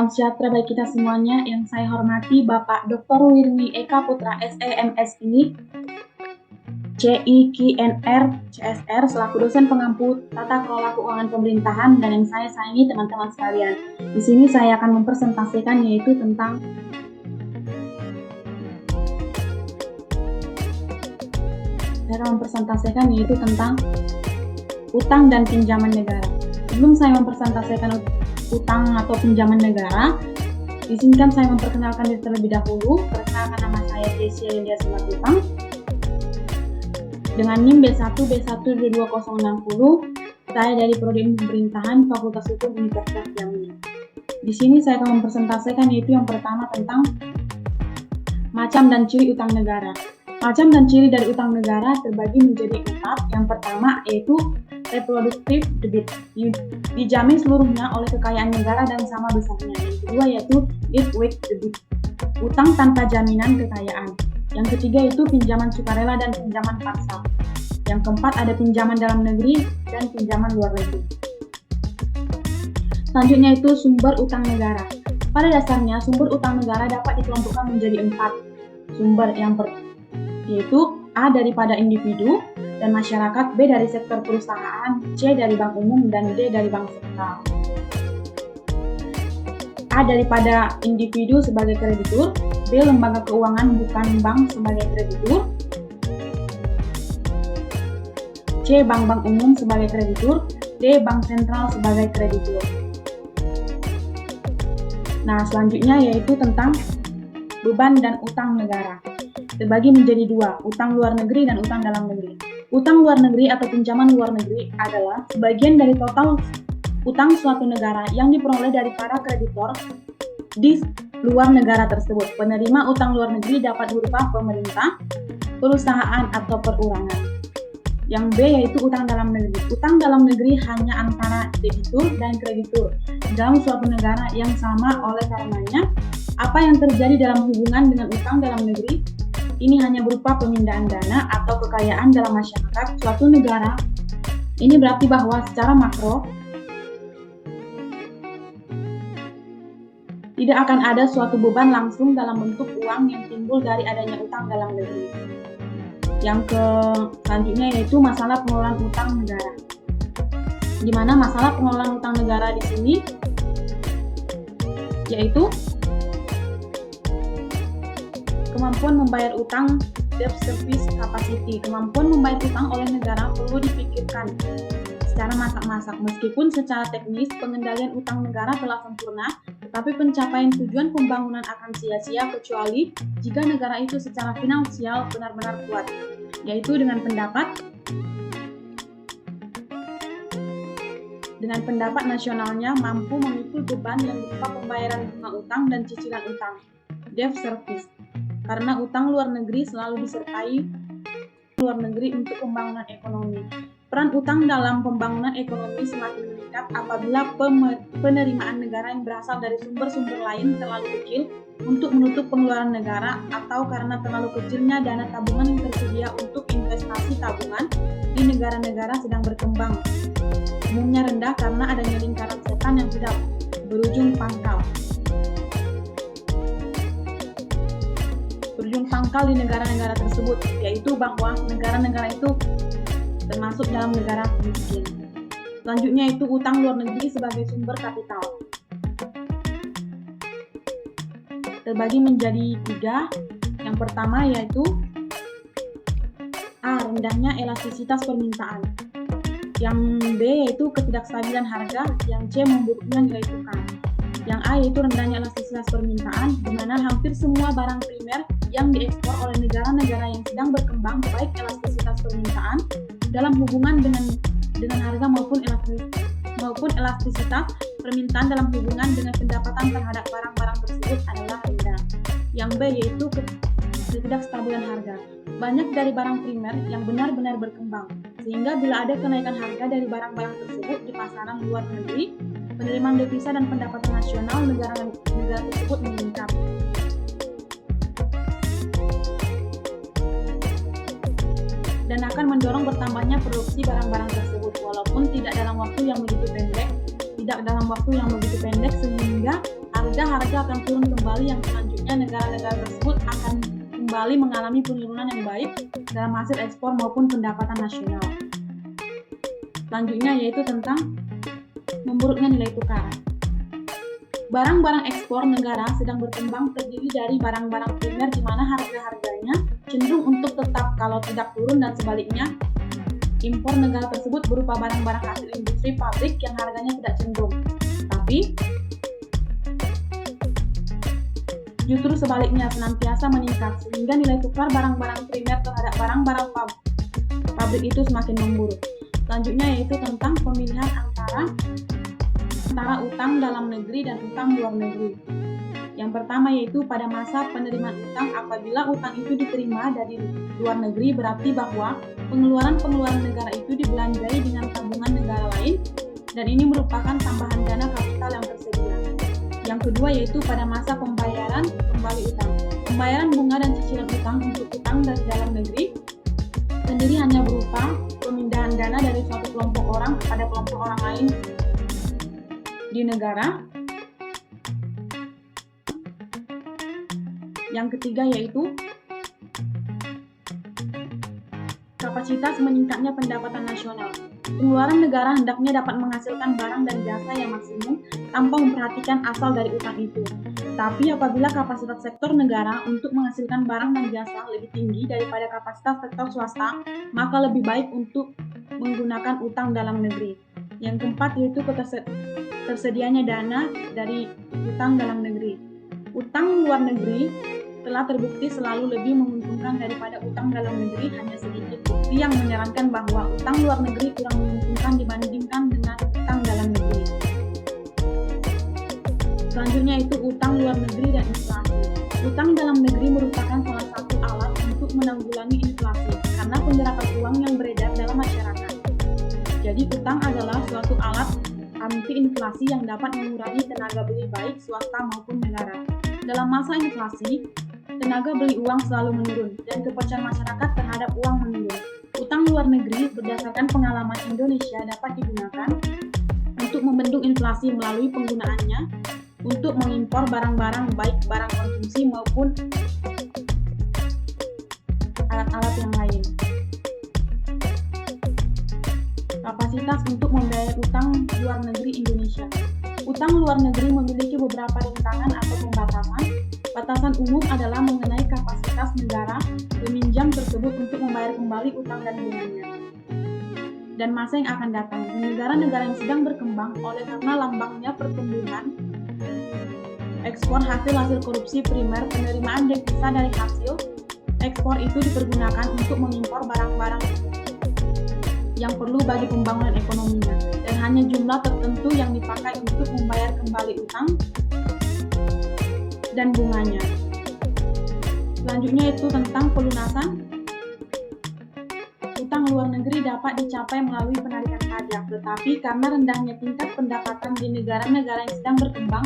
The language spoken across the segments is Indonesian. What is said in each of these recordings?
Salam sejahtera bagi kita semuanya. Yang saya hormati Bapak Dr. Wirni Eka Putra SEMS ini CIKNR CSR selaku dosen pengampu tata kelola keuangan pemerintahan, dan yang saya sayangi teman-teman sekalian. Di sini saya akan mempresentasikan yaitu tentang utang dan pinjaman negara. Sebelum saya mempresentasikan utang atau pinjaman negara, izinkan saya memperkenalkan diri terlebih dahulu. Perkenalkan, nama saya Desia Yulia Simatupang dengan NIM B1B12220. Saya dari Prodi Ilmu Pemerintahan Fakultas Hukum Universitas Jambi. Di sini saya akan mempresentasikan yaitu yang pertama tentang macam dan ciri utang negara. Macam dan ciri dari utang negara terbagi menjadi 4. Yang pertama yaitu reproductive debit, dijamin seluruhnya oleh kekayaan negara dan sama besarnya. Yang kedua yaitu liquid debit, utang tanpa jaminan kekayaan. Yang ketiga itu pinjaman sukarela dan pinjaman paksa. Yang keempat ada pinjaman dalam negeri dan pinjaman luar negeri. Selanjutnya itu sumber utang negara. Pada dasarnya sumber utang negara dapat dikelompokkan menjadi 4 sumber, yaitu A daripada individu dan masyarakat, B dari sektor perusahaan, C dari bank umum, dan D dari bank sentral. A daripada individu sebagai kreditur, B lembaga keuangan bukan bank sebagai kreditur, C bank-bank umum sebagai kreditur, D bank sentral sebagai kreditur. Nah, selanjutnya yaitu tentang beban dan utang negara. Terbagi menjadi 2, utang luar negeri dan utang dalam negeri. Utang luar negeri atau pinjaman luar negeri adalah sebagian dari total utang suatu negara yang diperoleh dari para kreditor di luar negara tersebut. Penerima utang luar negeri dapat berupa pemerintah, perusahaan, atau perorangan. Yang B yaitu utang dalam negeri. Utang dalam negeri hanya antara debitur dan kreditur dalam suatu negara yang sama. Oleh karenanya, apa yang terjadi dalam hubungan dengan utang dalam negeri ini hanya berupa pemindahan dana atau kekayaan dalam masyarakat suatu negara. Ini berarti bahwa secara makro tidak akan ada suatu beban langsung dalam bentuk uang yang timbul dari adanya utang dalam negeri. Yang selanjutnya yaitu masalah pengelolaan utang negara. Di mana masalah pengelolaan utang negara di sini yaitu kemampuan membayar utang, debt service capacity. Kemampuan membayar utang oleh negara perlu dipikirkan secara masak-masak. Meskipun secara teknis pengendalian utang negara telah sempurna, tetapi pencapaian tujuan pembangunan akan sia-sia kecuali jika negara itu secara finansial benar-benar kuat, yaitu dengan pendapat nasionalnya mampu memikul beban yang berupa pembayaran bunga utang dan cicilan utang, debt service. Karena utang luar negeri selalu disertai luar negeri untuk pembangunan ekonomi. Peran utang dalam pembangunan ekonomi semakin meningkat apabila penerimaan negara yang berasal dari sumber-sumber lain terlalu kecil untuk menutup pengeluaran negara, atau karena terlalu kecilnya dana tabungan yang tersedia untuk investasi tabungan di negara-negara sedang berkembang. Umumnya rendah karena adanya lingkaran setan yang tidak berujung pangkal. Di negara-negara tersebut, yaitu bahwa negara-negara itu termasuk dalam negara miskin. Selanjutnya itu utang luar negeri sebagai sumber kapital. Terbagi menjadi 3. Yang pertama yaitu A. Rendahnya elastisitas permintaan. Yang B yaitu ketidakstabilan harga. Yang C memburuknya nilai tukar. Yang A yaitu rendahnya elastisitas permintaan, di mana hampir semua barang primer yang diekspor oleh negara-negara yang sedang berkembang, baik elastisitas permintaan dalam hubungan dengan harga maupun elastisitas permintaan dalam hubungan dengan pendapatan terhadap barang-barang tersebut adalah rendah. Yang B yaitu ketidakstabilan harga. Banyak dari barang primer yang benar-benar berkembang, sehingga bila ada kenaikan harga dari barang-barang tersebut di pasaran luar negeri, penerimaan devisa dan pendapatan nasional negara tersebut meningkat. Dan akan mendorong bertambahnya produksi barang-barang tersebut, walaupun tidak dalam waktu yang begitu pendek, sehingga harga-harga akan turun kembali yang selanjutnya negara-negara tersebut akan kembali mengalami penurunan yang baik dalam hasil ekspor maupun pendapatan nasional. Selanjutnya yaitu tentang memburuknya nilai tukar. Barang-barang ekspor negara sedang berkembang terdiri dari barang-barang primer di mana harga-harganya cenderung untuk tetap kalau tidak turun, dan sebaliknya impor negara tersebut berupa barang-barang hasil industri pabrik yang harganya tidak cenderung. Tapi justru sebaliknya senantiasa meningkat sehingga nilai tukar barang-barang primer terhadap barang-barang pabrik itu semakin memburuk. Selanjutnya yaitu tentang pemilihan antara utang dalam negeri dan utang luar negeri. Yang pertama yaitu pada masa penerimaan utang. Apabila utang itu diterima dari luar negeri, berarti bahwa pengeluaran negara itu dibelanjai dengan tabungan negara lain, dan ini merupakan tambahan dana kapital yang tersedia. Yang kedua yaitu pada masa pembayaran kembali utang. Pembayaran bunga dan cicilan utang untuk utang dari dalam negeri sendiri hanya berupa pemindahan dana dari suatu kelompok orang kepada kelompok orang lain di negara. Yang ketiga yaitu kapasitas meningkatnya pendapatan nasional. Pengeluaran negara hendaknya dapat menghasilkan barang dan jasa yang maksimum tanpa memperhatikan asal dari utang itu. Tapi apabila kapasitas sektor negara untuk menghasilkan barang dan jasa lebih tinggi daripada kapasitas sektor swasta, maka lebih baik untuk menggunakan utang dalam negeri. Yang keempat yaitu tersedianya dana dari utang dalam negeri. Utang luar negeri telah terbukti selalu lebih menguntungkan daripada utang dalam negeri. Hanya sedikit bukti yang menyarankan bahwa utang luar negeri kurang menguntungkan dibandingkan dengan utang dalam negeri. Selanjutnya itu utang luar negeri dan inflasi. Utang dalam negeri merupakan salah satu alat untuk menanggulangi inflasi karena penyerapan uang yang beredar dalam masyarakat. Jadi utang adalah suatu alat anti inflasi yang dapat mengurangi tenaga beli baik swasta maupun negara. Dalam masa inflasi, tenaga beli uang selalu menurun dan kepercayaan masyarakat terhadap uang menurun. Utang luar negeri berdasarkan pengalaman Indonesia dapat digunakan untuk membendung inflasi melalui penggunaannya untuk mengimpor barang-barang baik barang konsumsi maupun alat-alat yang lain. Kapasitas untuk membayar utang luar negeri Indonesia. Utang luar negeri memiliki beberapa rintangan atau pembatasan. Batasan umum adalah mengenai kapasitas negara peminjam tersebut untuk membayar kembali utang dan bunganya dan masa yang akan datang. Di negara-negara yang sedang berkembang, oleh karena lambannya pertumbuhan ekspor hasil korupsi primer, penerimaan devisa dari hasil ekspor itu dipergunakan untuk mengimpor barang-barang yang perlu bagi pembangunan ekonominya, dan hanya jumlah tertentu yang dipakai untuk membayar kembali utang dan bunganya. Selanjutnya itu tentang pelunasan. Utang luar negeri dapat dicapai melalui penarikan pajak, tetapi karena rendahnya tingkat pendapatan di negara-negara yang sedang berkembang,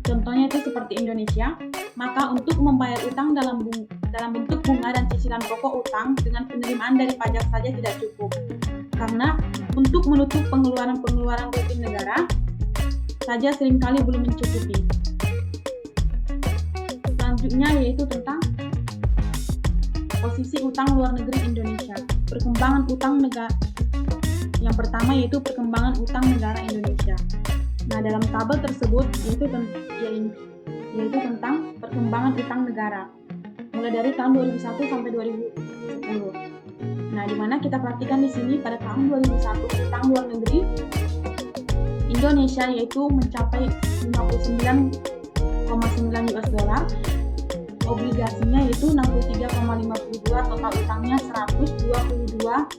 contohnya itu seperti Indonesia, maka untuk membayar utang dalam bentuk bunga dan cicilan pokok utang dengan penerimaan dari pajak saja tidak cukup. Karena untuk menutup pengeluaran rutin negara saja seringkali belum mencukupi. Selanjutnya yaitu tentang posisi utang luar negeri Indonesia. Perkembangan utang negara. Yang pertama yaitu perkembangan utang negara Indonesia. Nah, dalam tabel tersebut yaitu tentang perkembangan utang negara mulai dari tahun 2001 sampai 2010. Nah, di mana kita perhatikan di sini pada tahun 2001 utang luar negeri Indonesia yaitu mencapai 59,9 US dollar, obligasinya yaitu 63,52, total utangnya 122,42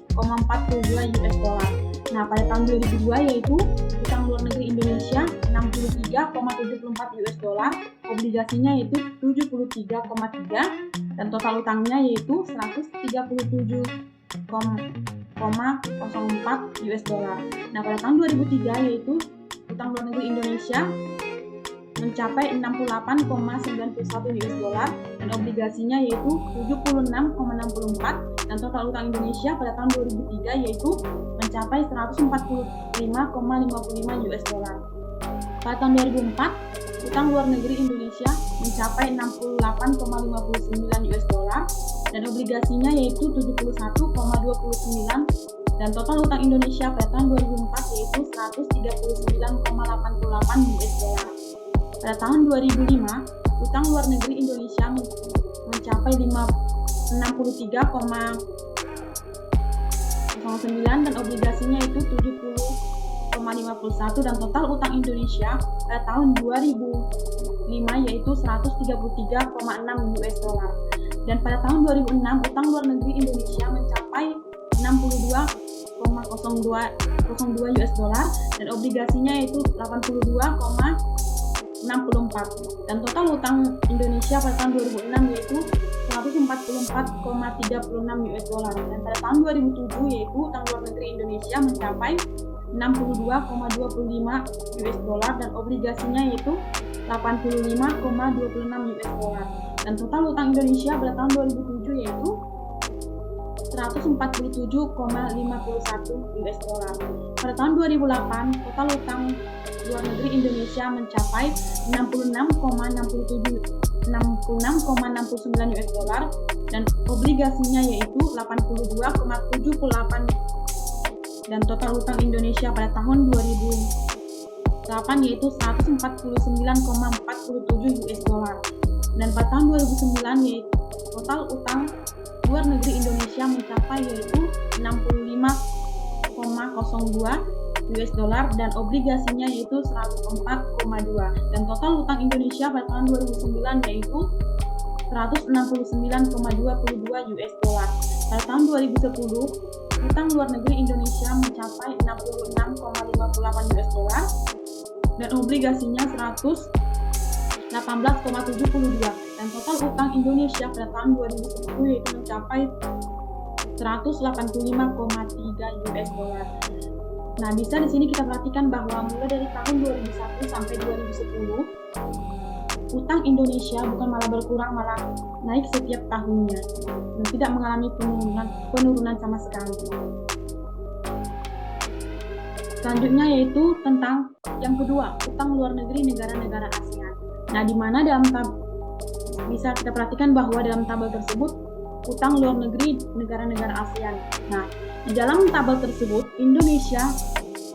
US dollar. Nah, pada tahun 2002 yaitu utang luar negeri Indonesia 63,74 US dollar, obligasinya yaitu 73,3 dan total utangnya yaitu 137,04 US dollar. Nah, pada tahun 2003 yaitu utang luar negeri Indonesia mencapai 68,91 US dollar dan obligasinya yaitu 76,64 dan total utang Indonesia pada tahun 2003 yaitu mencapai 145,55 US dollar. Pada tahun 2004 utang luar negeri Indonesia mencapai 68,59 US dollar dan obligasinya yaitu 71,29 dan total utang Indonesia pada tahun 2004 yaitu 139,88 US dollar. Pada tahun 2005, utang luar negeri Indonesia mencapai 63,09 dan obligasinya itu 70,51 dan total utang Indonesia pada tahun 2005 yaitu 133,6 US dollar. Dan pada tahun 2006 utang luar negeri Indonesia mencapai 62,02 US dollar dan obligasinya yaitu 82,64 dan total utang Indonesia pada tahun 2006 yaitu 144,36 US dollar dan pada tahun 2007 yaitu utang luar negeri Indonesia mencapai 62,25 US dollar dan obligasinya yaitu 85,26 US dollar dan total utang Indonesia pada tahun 2007 yaitu 147,51 US dollar. Pada tahun 2008 total utang luar negeri Indonesia mencapai 66,69 US dollar dan obligasinya yaitu 82,78 dan total utang Indonesia pada tahun 2008 yaitu 149,47 US dollar dan pada tahun 2009 yaitu total utang luar negeri Indonesia mencapai yaitu 65,02 US dollar dan obligasinya yaitu 104,2 dan total utang Indonesia pada tahun 2009 yaitu 169,22 US dollar. Pada tahun 2010 utang luar negeri Indonesia mencapai 66,58 US dollar dan obligasinya 118,72 dan total utang Indonesia pada tahun 2010 yaitu mencapai 185,3 US dollar. Nah, bisa di sini kita perhatikan bahwa mulai dari tahun 2001 sampai 2010 utang Indonesia bukan malah berkurang, malah naik setiap tahunnya dan tidak mengalami penurunan sama sekali. Selanjutnya yaitu tentang yang kedua, utang luar negeri negara-negara ASEAN. Nah, di mana bisa kita perhatikan bahwa dalam tabel tersebut utang luar negeri negara-negara ASEAN. Nah, di dalam tabel tersebut Indonesia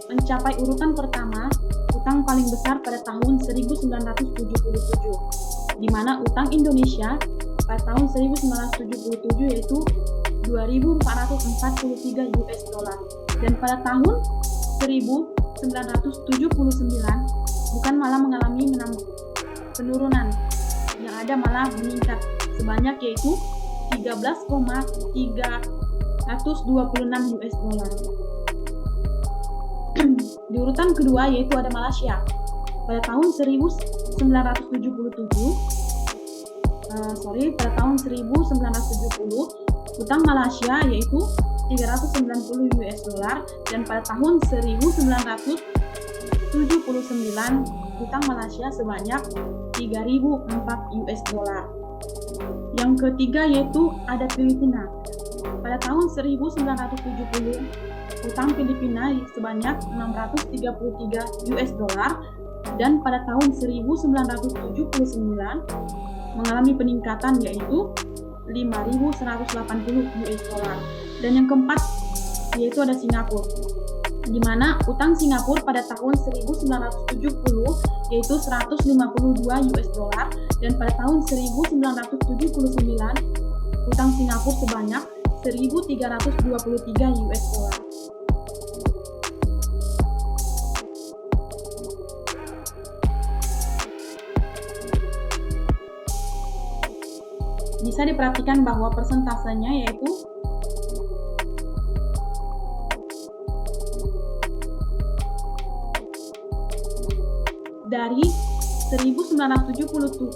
mencapai urutan pertama utang paling besar pada tahun 1977, di mana utang Indonesia pada tahun 1977 yaitu 2.443 US dollar dan pada tahun 1979 bukan malah mengalami penurunan, yang ada malah meningkat sebanyak yaitu 13,326 US dollar. Di urutan kedua yaitu ada Malaysia. Pada tahun 1970 utang Malaysia yaitu 390 US dollar dan pada tahun 1979 utang Malaysia sebanyak 3.004 US dollar. Yang ketiga yaitu ada Filipina. Pada tahun 1970 utang Filipina sebanyak 633 US dollar dan pada tahun 1979 mengalami peningkatan yaitu 5.180 US dollar. Dan yang keempat yaitu ada Singapura, di mana utang Singapura pada tahun 1970 yaitu 152 US dollar dan pada tahun 1979 utang Singapura sebanyak 1.323 US dollar. Bisa diperhatikan bahwa persentasenya yaitu dari 1970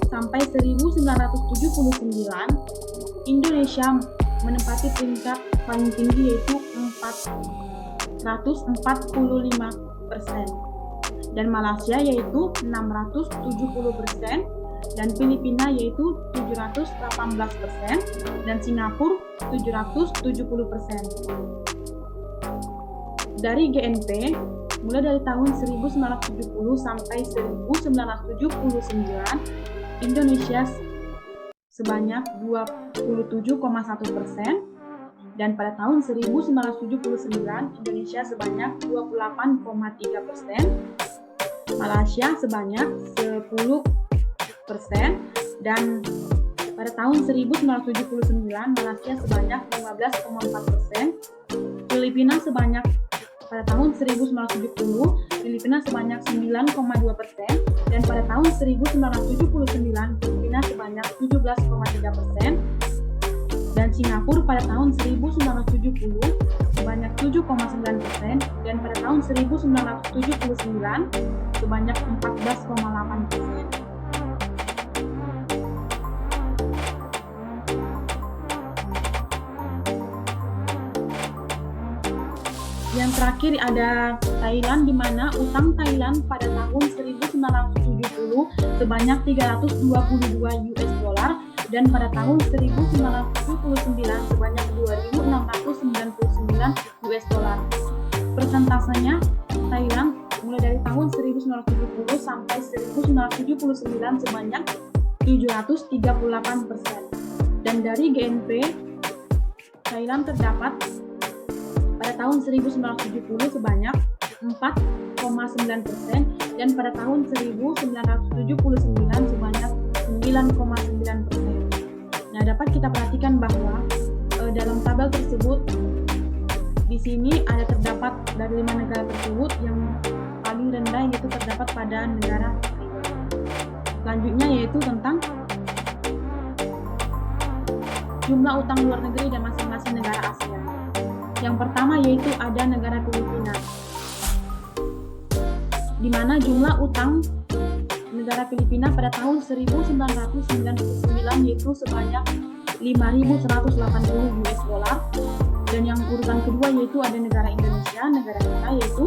sampai 1979 Indonesia menempati peringkat paling tinggi yaitu 445% dan Malaysia yaitu 670% dan Filipina yaitu 718% dan Singapura 770%. Dari GNP mulai dari tahun 1970 sampai 1979, Indonesia sebanyak 27,1%, dan pada tahun 1979 Indonesia sebanyak 28,3%, Malaysia sebanyak 10%, dan pada tahun 1979 Malaysia sebanyak 15,4%, Filipina sebanyak pada tahun 1970 Filipina sebanyak 9,2%, dan pada tahun 1979 Filipina sebanyak 17,3%, dan Singapura pada tahun 1970 sebanyak 7,9%, dan pada tahun 1979 sebanyak 14,8%. Yang terakhir ada Thailand, di mana utang Thailand pada tahun 1970 sebanyak 322 US dollar, dan pada tahun 1979 sebanyak 2.699 US dollar. Persentasenya Thailand mulai dari tahun 1970 sampai 1979 sebanyak 738%. Dan dari GNP Thailand terdapat pada tahun 1970 sebanyak 4,9%, dan pada tahun 1979 sebanyak 9,9%. Nah, dapat kita perhatikan bahwa dalam tabel tersebut di sini ada terdapat dari 5 negara tersebut yang paling rendah yaitu terdapat pada negara Thailand. Selanjutnya yaitu tentang jumlah utang luar negeri dan masing-masing negara ASEAN. Yang pertama yaitu ada negara Filipina, di mana jumlah utang negara Filipina pada tahun 1999 yaitu sebanyak 5.180 US dollar, dan yang urutan kedua yaitu ada negara Indonesia, negara kita, yaitu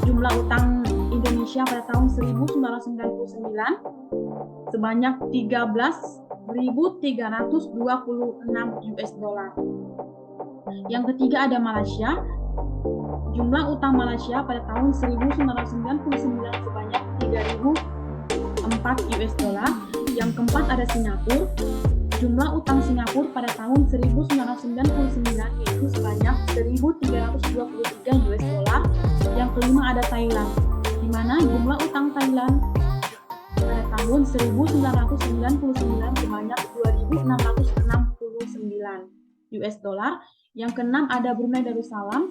jumlah utang Indonesia pada tahun 1999 sebanyak 13.326 US dollar. Yang ketiga ada Malaysia, jumlah utang Malaysia pada tahun 1999 sebanyak 3.004 US dollar. Yang keempat ada Singapura, jumlah utang Singapura pada tahun 1999 yaitu sebanyak 1.323 US dollar. Yang kelima ada Thailand, di mana jumlah utang Thailand pada tahun 1999 sebanyak 2.669 US dollar. Yang keenam ada Brunei Darussalam,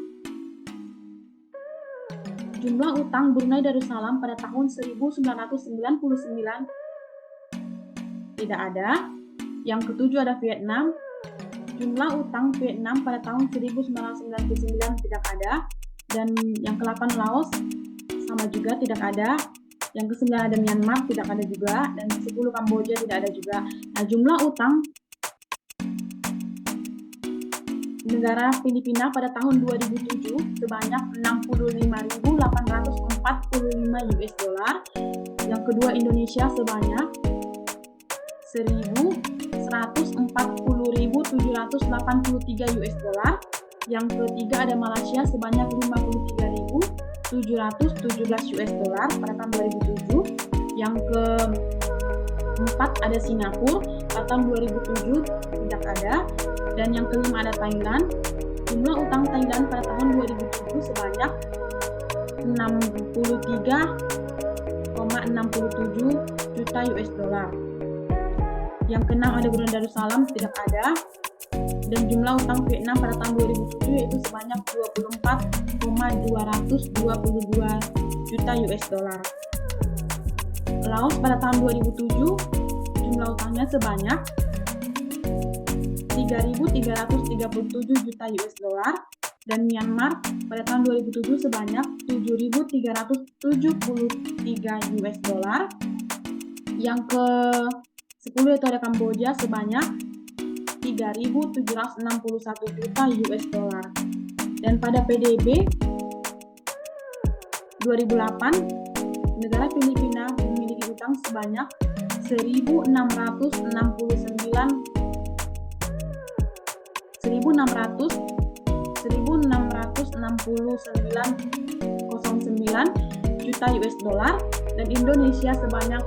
jumlah utang Brunei Darussalam pada tahun 1999 tidak ada. Yang ketujuh ada Vietnam, jumlah utang Vietnam pada tahun 1999 tidak ada. Dan yang ke-8 Laos sama juga tidak ada. Yang ke-9 ada Myanmar tidak ada juga, dan 10 Kamboja tidak ada juga. Nah, jumlah utang negara Filipina pada tahun 2007 sebanyak 65.845 US dollar. Yang kedua Indonesia sebanyak 140.783 US dollar. Yang ketiga ada Malaysia sebanyak 53.717 US dollar pada tahun 2007. Yang keempat ada Singapura pada tahun 2007 tidak ada. Dan yang kelima ada Thailand, jumlah utang Thailand pada tahun 2007 sebanyak 63,67 juta US dollar. Yang keenam ada Brunei Darussalam tidak ada. Dan jumlah utang Vietnam pada tahun 2007 yaitu sebanyak 24,222 juta US dollar. Laos pada tahun 2007 jumlah utangnya sebanyak 3.337 juta US dollar, dan Myanmar pada tahun 2007 sebanyak 7.373 US dollar. Yang ke-10 itu ada Kamboja sebanyak 3.761 juta US dollar. Dan pada PDB 2008 negara Filipina memiliki utang sebanyak 1.669,09 juta US dollar dan Indonesia sebanyak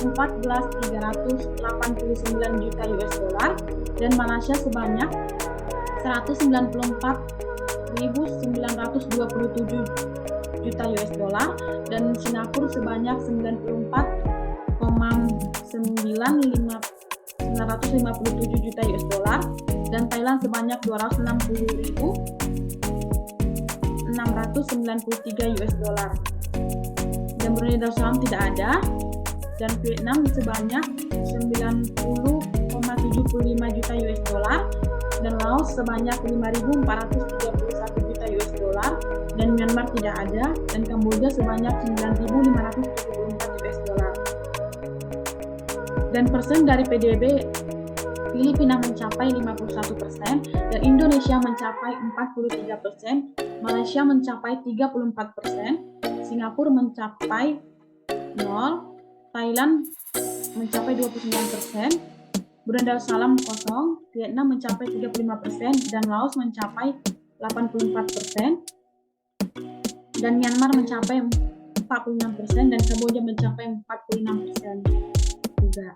514.389 juta US dollar dan Malaysia sebanyak 194.927 juta US dollar dan Singapura sebanyak 94,957 juta US dollar dan Thailand sebanyak 260.693 US dollar. Dan Brunei Darussalam tidak ada dan Vietnam sebanyak 90,75 juta US dollar dan Laos sebanyak 5.431 juta US dollar dan Myanmar tidak ada dan Kamboja sebanyak 9.574 US dollar. Dan persen dari PDB Filipina mencapai 51% dan Indonesia mencapai 43%, Malaysia mencapai 34%, Singapura mencapai 0, Thailand mencapai 29%, Brunei Darussalam kosong, Vietnam mencapai 35% dan Laos mencapai 84% dan Myanmar mencapai 46% dan Kamboja mencapai 46% juga.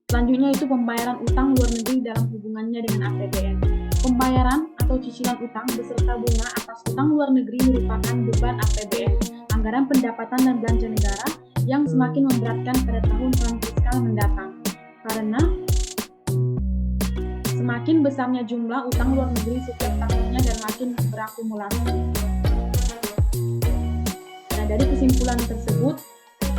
Selanjutnya itu pembayaran utang luar negeri dalam hubungannya dengan APBN. Pembayaran atau cicilan utang beserta bunga atas utang luar negeri merupakan beban APBN, anggaran pendapatan dan belanja negara yang semakin memberatkan pada tahun-tahun fiskal mendatang. Karena semakin besarnya jumlah utang luar negeri setiap tahunnya dan makin berakumulasi. Nah, dari kesimpulan tersebut,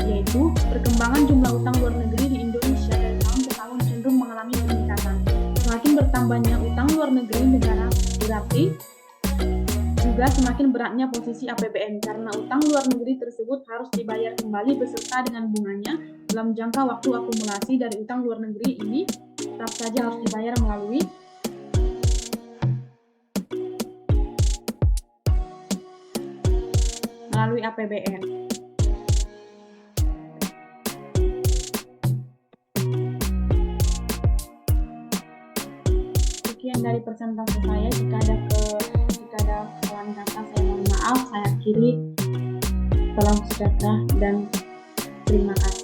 yaitu perkembangan jumlah utang luar negeri di Indonesia dari tahun ke tahun cenderung mengalami peningkatan. Semakin bertambahnya utang luar negeri negara berarti juga semakin beratnya posisi APBN karena utang luar negeri tersebut harus dibayar kembali beserta dengan bunganya dalam jangka waktu akumulasi dari utang luar negeri ini tetap saja harus dibayar melalui APBN. Sekian dari presentasi saya. Jika ada kesalahan kata saya mohon maaf. Saya akhiri. Salam sejahtera dan terima kasih.